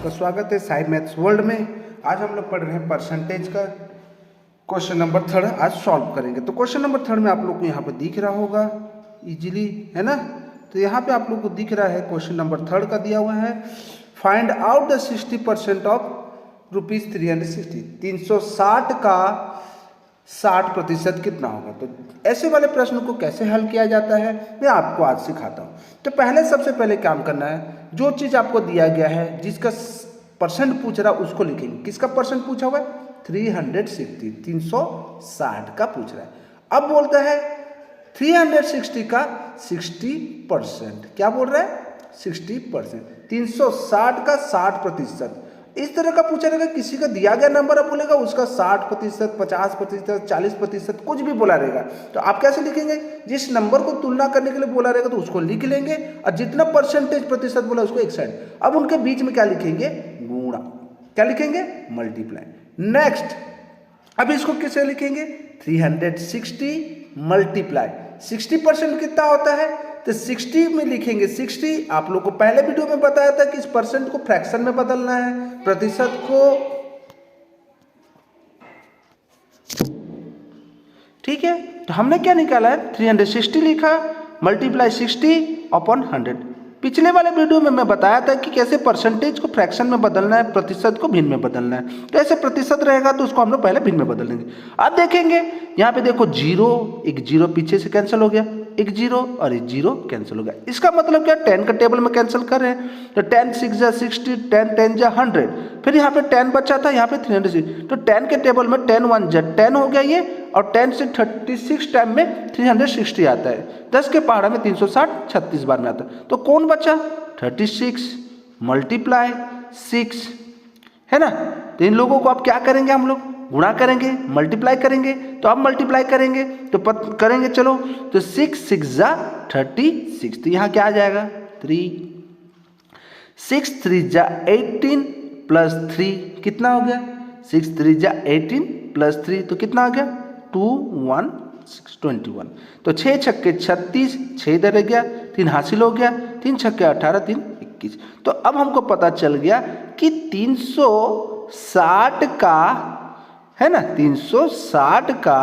आपका स्वागत है साई मैथ्स वर्ल्ड में। आज हम लोग पढ़ रहे हैं परसेंटेज का क्वेश्चन नंबर 3 आज सॉल्व करेंगे। तो क्वेश्चन नंबर 3 में आप लोग को यहाँ पे दिख रहा होगा इजीली, है ना। तो यहाँ पे आप लोग को दिख रहा है क्वेश्चन नंबर 3 का दिया हुआ है, फाइंड आउट द 60% ऑफ ₹360। 360 का 60% कितना होगा। तो ऐसे वाले प्रश्न को कैसे हल किया जाता है मैं आपको आज सिखाता हूँ। तो सबसे पहले काम करना है, जो चीज़ आपको दिया गया है जिसका परसेंट पूछ रहा है उसको लिखेंगे। किसका परसेंट पूछा हुआ है? 360 का पूछ रहा है। अब बोलता है 360 का 60%। क्या बोल रहा है? 60%। 360 का 60%। इस तरह का पूछा रहेगा, किसी का दिया गया नंबर आप बोलेगा उसका 60%, 50%, 40%, कुछ भी बोला रहेगा। तो आप कैसे लिखेंगे? जिस नंबर को तुलना करने के लिए बोला रहेगा तो उसको लिख लेंगे, और जितना परसेंटेज प्रतिशत बोला उसको एक साइड। अब उनके बीच में क्या लिखेंगे? गुणा। क्या लिखेंगे? मल्टीप्लाई। नेक्स्ट, अब इसको किसे लिखेंगे? 360 मल्टीप्लाई 60% कितना होता है? तो 60 में लिखेंगे 60। आप लोग को पहले वीडियो में बताया था कि इस परसेंट को फ्रैक्शन में बदलना है, प्रतिशत को, ठीक है। तो हमने क्या निकाला है? 360 लिखा, मल्टीप्लाई 60/100। पिछले वाले वीडियो में मैं बताया था कि कैसे परसेंटेज को फ्रैक्शन में बदलना है, प्रतिशत को भिन्न में बदलना है। तो ऐसे प्रतिशत रहेगा तो उसको हम लोग पहले भिन्न में बदल देंगे। अब देखेंगे यहाँ पे देखो, एक जीरो पीछे से कैंसिल हो गया, एक जीरो और एक जीरो कैंसिल हो गया। इसका मतलब क्या? 10 का टेबल में कैंसिल कर रहे हैं। तो 10 6 जा 60, 10 10 जा 100। फिर यहाँ पे 10 बचा था, यहाँ पे 360। तो 10 के टेबल में 10 1 जा 10 हो गया ये, और 10 से 36 टाइम में 360 आता है। 10 के पहाड़ा में 360 36 बार में आता है। तो कौन बचा? 36 मल्टीप्लाई 6, है ना। तो इन लोगों को अब क्या करेंगे? हम लोग गुणा करेंगे, मल्टीप्लाई करेंगे। तो अब मल्टीप्लाई करेंगे तो करेंगे, चलो। तो 6 6 जा 36। तो यहाँ क्या आ जाएगा? 3। 6 3 जा 18 प्लस 3 कितना हो गया? 6 3 जा 18 प्लस 3 तो कितना हो गया? 2 1 6 21। तो 6 छक्के 36, 6 इधर गया, 3 हासिल हो गया, 3 छक्के 18, 3 21। तो अब हमको पता चल गया कि 360 का, है ना, 360 का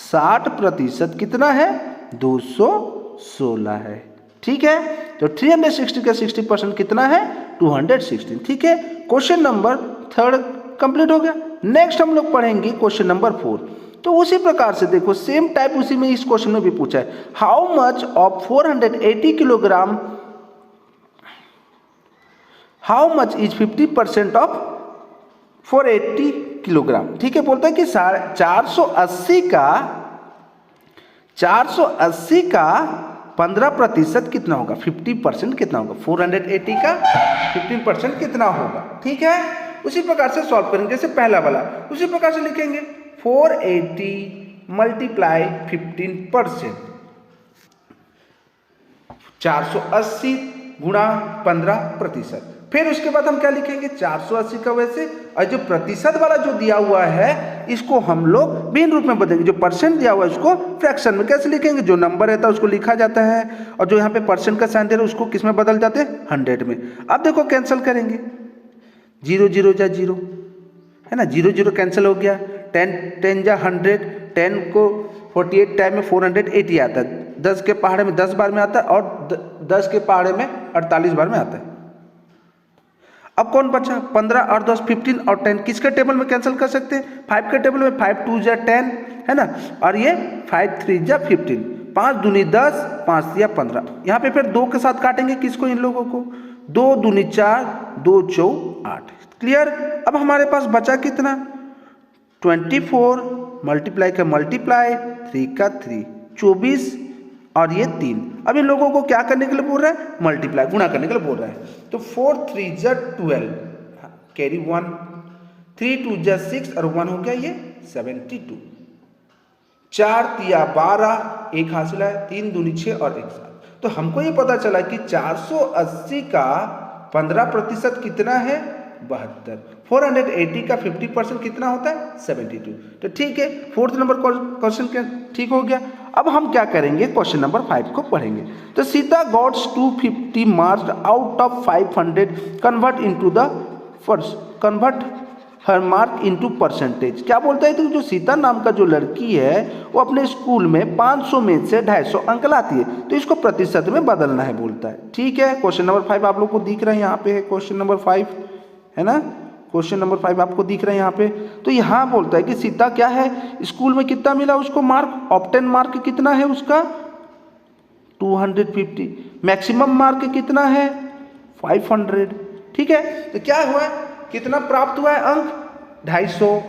60% कितना है? 216 है, ठीक है। तो 360 का 60% कितना है? 216, ठीक है। क्वेश्चन नंबर 3 कंप्लीट हो गया। नेक्स्ट हम लोग पढ़ेंगे क्वेश्चन नंबर 4। तो उसी प्रकार से देखो, सेम टाइप उसी में इस क्वेश्चन में भी पूछा है, how much of 480 kilogram, how much is 50% of 480 kilogram, ठीक है। बोलता है कि 480 का 15% कितना होगा? 50% कितना होगा? 480 का 50% कितना होगा, ठीक है। उसी प्रकार से सॉल्व करेंगे जैसे पहला वाला, उसी प्रकार से लिखेंगे 480 मल्टीप्लाई 15%, 480 गुणा 15%। फिर उसके बाद हम क्या लिखेंगे? 480 का वैसे, और जो प्रतिशत वाला जो दिया हुआ है इसको हम लोग भिन्न रूप में बदलेंगे। जो परसेंट दिया हुआ है उसको फ्रैक्शन में कैसे लिखेंगे? जो नंबर रहता है उसको लिखा जाता है, और जो यहाँ पे परसेंट का साइन दे रहा है उसको किस में बदल जाते हैं? 100 में। अब देखो कैंसिल करेंगे, 0 0 जा 0, है ना, 0 0 कैंसिल हो गया। 10 10 जा 100, 10 को 48 टाइम में 480 आता है। 10 के पहाड़े में 10 बार में आता है, और 10 के पहाड़े में 48 बार में आता है। अब कौन बचा? 15 और 10 15 और 10 किसके टेबल में कैंसिल कर सकते हैं? 5 के टेबल में। 5 2 जा 10, है ना, और ये 5 3 जा 15, 5 दूनी 10, 5 या 15। यहाँ पे फिर 2 के साथ काटेंगे किसको? इन लोगों को। 2 दूनी 4, 2 4 8। क्लियर। अब हमारे पास बचा कितना? 24 मल्टीप्लाई का मल्टीप्लाई 3 का 3, 24 और ये 3। अब इन लोगों को क्या करने के लिए बोल रहा है? मल्टीप्लाई, गुणा करने के लिए बोल रहा है। तो 4 3 जा 12, कैरी 1, 3 2 जा 6 और 1 हो गया ये 72। 4 3 12, 1 हासिल है, 3 दूनी 6 और 1 7। तो हमको ये पता चला कि 480 का 15% कितना है? 72। 480 का 50% कितना होता है? 72। तो ठीक है, 4th नंबर क्वेश्चन ठीक हो गया। अब हम क्या करेंगे? क्वेश्चन नंबर 5 को पढ़ेंगे। तो Sita gots 250 marks out of 500 convert into the convert her mark into percentage. क्या बोलता है तो जो सीता नाम का जो लड़की है वो अपने स्कूल में 500 में से 250 अंक लाती है, तो इसको प्रतिशत में बदलना है बोलता है। ठीक है, क्वेश्चन नंबर 5 आप लोग को दिख रहा है, यहाँ पे है क्वेश्चन नंबर 5, है ना। क्वेश्चन नंबर 5 आपको दिख रहा है यहाँ पे। तो यहाँ बोलता है कि सीता क्या है, स्कूल में कितना मिला उसको मार्क, ऑब्टेन मार्क कितना है उसका 250, मैक्सिमम मार्क कितना है 500। ठीक है, तो क्या हुआ, कितना प्राप्त हुआ है अंक 250,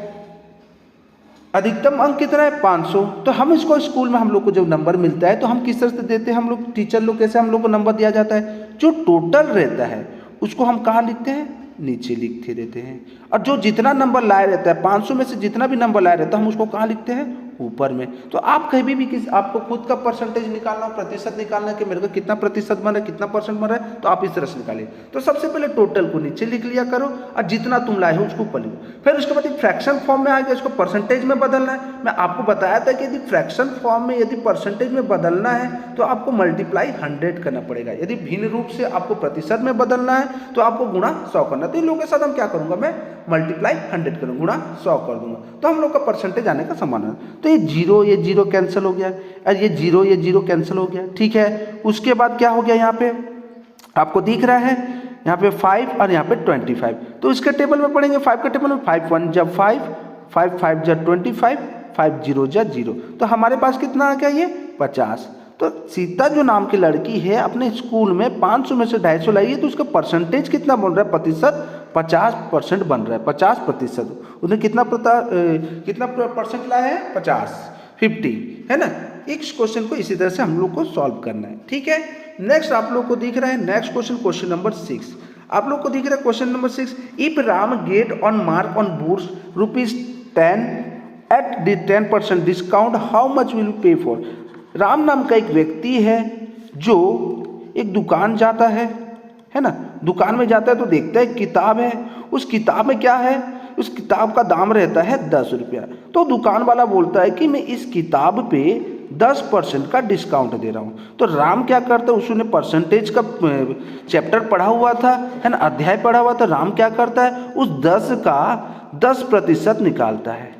अधिकतम अंक कितना है 500। तो हम इसको स्कूल में हम लोग को जब नंबर मिलता है तो हम किस तरह से देते हैं, हम लोग टीचर लोग कैसे हम लोग को नंबर दिया जाता है, जो टोटल रहता है उसको हम कहाँ लिखते हैं, नीचे लिखते रहते हैं। और जो जितना नंबर लाया रहता है 500 में से जितना भी नंबर लाया रहता है हम उसको कहाँ लिखते हैं, ऊपर में। तो आप कहीं भी किस आपको खुद का परसेंटेज निकालना, प्रतिशत निकालना है कि मेरे को कितना प्रतिशत बन रहा है, कितना परसेंट बन रहा है, तो आप इस तरह से निकालिए। तो सबसे पहले टोटल को नीचे लिख लिया करो और जितना तुम लाए हो उसको ऊपर लिखो। फिर उसके बाद फ्रैक्शन फॉर्म में आ गया, इसको परसेंटेज में बदलना है। मैं आपको बताया था कि यदि फ्रैक्शन फॉर्म में यदि परसेंटेज में बदलना है तो आपको मल्टीप्लाई 100 करना पड़ेगा। यदि भिन्न रूप से आपको प्रतिशत में बदलना है तो आपको गुणा 100 करना। तो इन लोगों के साथ हम क्या करूंगा, मैं मल्टीप्लाई 100 करूँगा, गुणा 100 कर दूंगा, तो हम लोग का परसेंटेज आने का समान है। तो ये जीरो कैंसिल हो गया और ये जीरो कैंसिल हो गया। ठीक है, उसके बाद क्या हो गया, यहाँ पे आपको दिख रहा है यहाँ पे 5 और यहाँ पे 25। तो इसके टेबल में पढ़ेंगे, 5 के टेबल में 5 1 जब 5, 5 5 जब 25, 5 0 जब 0। तो हमारे पास कितना आ गया, ये 50। तो सीता जो नाम की लड़की है अपने स्कूल में 500 में से 250 लाई है, तो उसका परसेंटेज कितना बन रहा है, प्रतिशत 50% बन रहा है, 50%। उसने कितना परसेंट लाया है, 50 है ना। इस क्वेश्चन को इसी तरह से हम लोग को सॉल्व करना है। ठीक है, नेक्स्ट आप लोग को दिख रहा है नेक्स्ट क्वेश्चन, क्वेश्चन नंबर 6 आप लोग को दिख रहा है। Question number 6, if Ram get on mark on books ₹10 at the 10% discount how much will pay for. Ram नाम का एक व्यक्ति है जो एक दुकान जाता है ना, दुकान में जाता है तो देखता है किताब है, उस किताब में क्या है, उस किताब का दाम रहता है 10 रुपया। तो दुकान वाला बोलता है कि मैं इस किताब पे 10% का डिस्काउंट दे रहा हूँ। तो राम क्या करता है, उसने परसेंटेज का चैप्टर पढ़ा हुआ था, है ना, अध्याय पढ़ा हुआ था। राम क्या करता है, उस 10 का 10% निकालता है।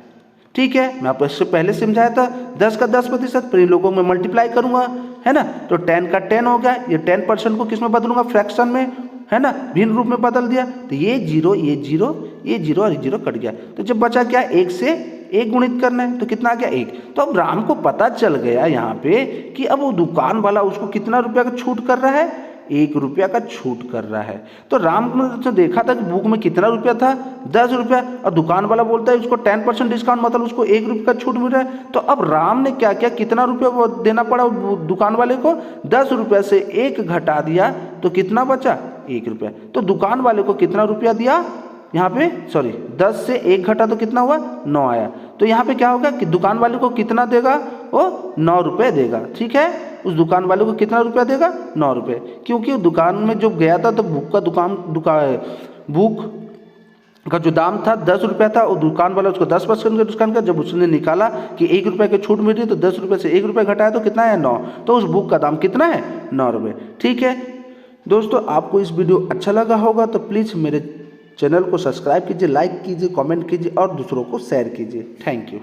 ठीक है, मैं आपको इससे पहले समझाया था 10 का 10%, फिर इन लोगों में मल्टीप्लाई करूंगा, है ना। तो 10 का 10 हो गया, ये 10% को किस में बदलूंगा, फ्रैक्शन में, है ना, भिन्न रूप में बदल दिया। तो ये जीरो ये जीरो ये जीरो और ये जीरो कट गया। तो जब बचा क्या, 1 से 1 गुणित करना है, तो कितना आ गया 1। तो अब राम को पता चल गया यहाँ पे कि अब वो दुकान वाला उसको कितना रुपया का छूट कर रहा है, 1 रुपया का छूट कर रहा है। तो राम ने तो देखा था कि बुक में कितना रुपया था, 10 रुपया, और दुकान वाला बोलता है उसको 10% डिस्काउंट, मतलब उसको 1 रुपये का छूट मिल रहा है। तो अब राम ने क्या किया, कितना रुपया देना पड़ा दुकान वाले को, 10 रुपये से 1 घटा दिया, तो कितना बचा, 1 रुपया। तो दुकान वाले को कितना रुपया दिया यहाँ पे, 10 से 1 घटा तो कितना हुआ, 9 आया। तो यहाँ पे क्या होगा कि दुकान वाले को कितना देगा, वो 9 रुपये देगा। ठीक है, उस दुकान वाले को कितना रुपया देगा, 9 रुपये, क्योंकि दुकान में जब गया था तो बुक का जो दाम था 10 रुपया था, और दुकान वाला उसको 10% का डिस्काउंट किया। जब उसने निकाला कि 1 रुपये की छूट मिल रही है तो 10 रुपये से 1 रुपया घटाया तो कितना है, 9। तो उस बुक का दाम कितना है, 9 रुपये। ठीक है दोस्तों, आपको इस वीडियो अच्छा लगा होगा तो प्लीज़ मेरे चैनल को सब्सक्राइब कीजिए, लाइक कीजिए, कमेंट कीजिए और दूसरों को शेयर कीजिए। Thank you.